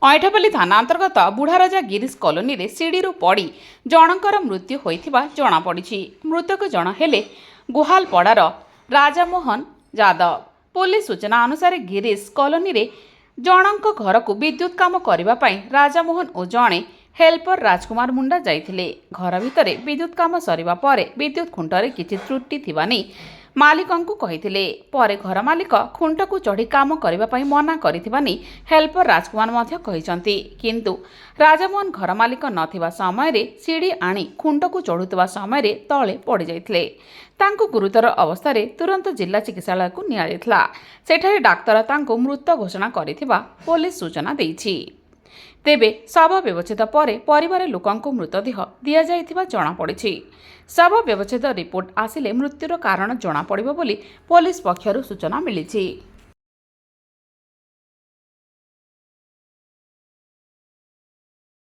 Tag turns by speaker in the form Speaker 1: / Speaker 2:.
Speaker 1: ଅଇଁଠାପାଲି ଥାନା ଅନ୍ତର୍ଗତ ବୁଢ଼ାରାଜା ଗିରିଶ କଲୋନୀରେ ସିଡ଼ିରୁ ପଡ଼ି ଜଣଙ୍କର ମୃତ୍ୟୁ ହୋଇଥିବା ଜଣାପଡ଼ିଛି। ମୃତକ ଜଣ ହେଲେ ଗୁହାଲପଡ଼ାର ରାଜାମୋହନ ଯାଦବ। ପୋଲିସ ସୂଚନା ଅନୁସାରେ ଗିରିଶ କଲୋନୀରେ ଜଣଙ୍କ ଘରକୁ ବିଦ୍ୟୁତ କାମ କରିବା ପାଇଁ ରାଜାମୋହନ ଓ ଜଣେ ହେଲ୍ପର ରାଜକୁମାର ମୁଣ୍ଡା ଯାଇଥିଲେ। ଘର ଭିତରେ ବିଦ୍ୟୁତ କାମ ସରିବା ପରେ ବିଦ୍ୟୁତ ଖୁଣ୍ଟରେ କିଛି ତ୍ରୁଟି ଥିବା ନେଇ ମାଲିକଙ୍କୁ କହିଥିଲେ। ପରେ ଘର ମାଲିକ ଖୁଣ୍ଟକୁ ଚଢ଼ି କାମ କରିବା ପାଇଁ ମନା କରିଥିବା ନେଇ ହେଲ୍ପର ରାଜକୁମାର ମଧ୍ୟ କହିଛନ୍ତି। କିନ୍ତୁ ରାଜାମୋହନ ଘର ମାଲିକ ନଥିବା ସମୟରେ ସିଡ଼ି ଆଣି ଖୁଣ୍ଟକୁ ଚଢ଼ୁଥିବା ସମୟରେ ତଳେ ପଡ଼ିଯାଇଥିଲେ। ତାଙ୍କୁ ଗୁରୁତର ଅବସ୍ଥାରେ ତୁରନ୍ତ ଜିଲ୍ଲା ଚିକିତ୍ସାଳୟକୁ ନିଆଯାଇଥିଲା। ସେଠାରେ ଡାକ୍ତର ତାଙ୍କୁ ମୃତ ଘୋଷଣା କରିଥିବା ପୋଲିସ ସୂଚନା ଦେଇଛି। ତେବେ ଶବ ବ୍ୟବଚ୍ଛେଦ ପରେ ପରିବାର ଲୋକଙ୍କୁ ମୃତଦେହ ଦିଆଯାଇଥିବା ଜଣାପଡ଼ିଛି। ଶବ ବ୍ୟବଚ୍ଛେଦ ରିପୋର୍ଟ ଆସିଲେ ମୃତ୍ୟୁର କାରଣ ଜଣାପଡ଼ିବ ବୋଲି ପୋଲିସ ପକ୍ଷରୁ ସୂଚନା ମିଳିଛି।